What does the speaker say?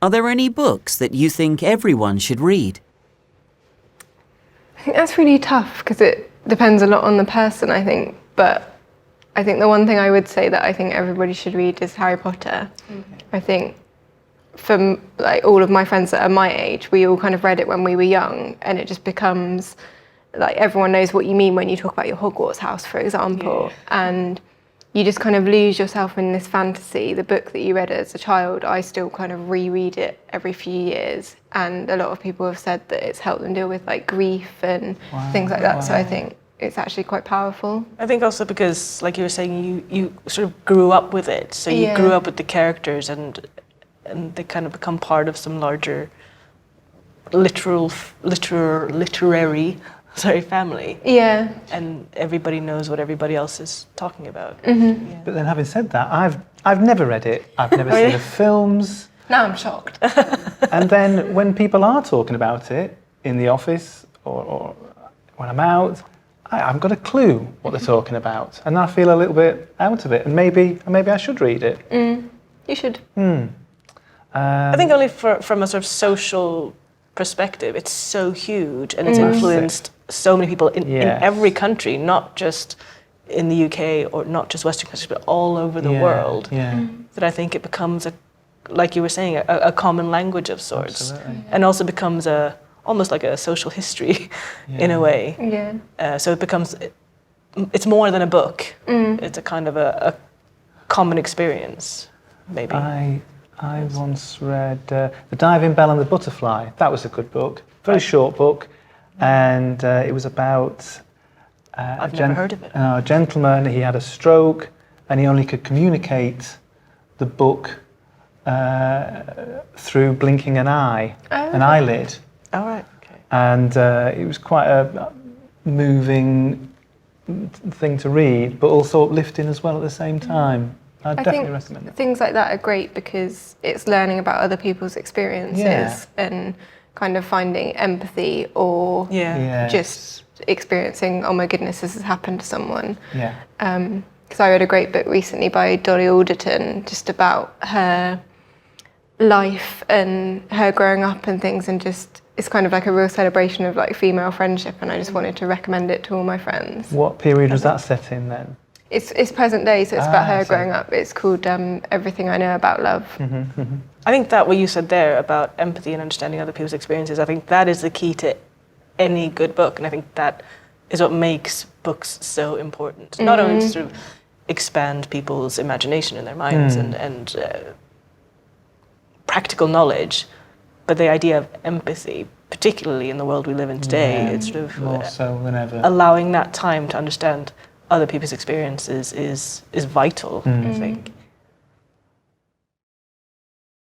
Are there any books that you think everyone should read? I think that's really tough because it depends a lot on the person, I think. But I think the one thing I would say that I think everybody should read is Harry Potter. Okay. I think for like all of my friends that are my age, we all kind of read it when we were young, and it just becomes like everyone knows what you mean when you talk about your Hogwarts house, for example. Yeah. And you just kind of lose yourself in this fantasy. The book that you read as a child, I still kind of reread it every few years. And a lot of people have said that it's helped them deal with like grief and things like that. Wow. So I think it's actually quite powerful. I think also because, like you were saying, you sort of grew up with it. So you grew up with the characters and they kind of become part of some larger literary family. Yeah. And everybody knows what everybody else is talking about. Mm-hmm. Yeah. But then having said that, I've never read it. I've never seen the films. Now I'm shocked. And then when people are talking about it in the office or when I'm out, I haven't got a clue what they're talking about. And I feel a little bit out of it. And maybe I should read it. You should. I think only from a sort of social perspective, it's so huge and it's influenced so many people in every country, not just in the UK or not just Western countries, but all over the world. Yeah. That I think it becomes like you were saying, a common language of sorts. Absolutely. And also becomes almost like a social history in a way. Yeah. So it becomes, it's more than a book. It's a kind of a common experience, maybe. I once read The Diving Bell and the Butterfly. That was a good book, very short book, and it was about I've never heard of it. A gentleman. He had a stroke, and he only could communicate the book through blinking an eye, an eyelid. Oh, right. Okay. And it was quite a moving thing to read, but also uplifting as well at the same time. I'd definitely recommend it. Things like that are great because it's learning about other people's experiences and kind of finding empathy or just experiencing, oh my goodness, this has happened to someone. Yeah. Because I read a great book recently by Dolly Alderton just about her life and her growing up and things, and just it's kind of like a real celebration of like female friendship, and I just wanted to recommend it to all my friends. What period was that set in then? It's present day, so it's about her growing up. It's called Everything I Know About Love. I think that what you said there about empathy and understanding other people's experiences, I think that is the key to any good book, and I think that is what makes books so important. Not only to sort of expand people's imagination in their minds and practical knowledge, but the idea of empathy, particularly in the world we live in today, it's sort of more so than ever. Allowing that time to understand other people's experiences is vital, I think.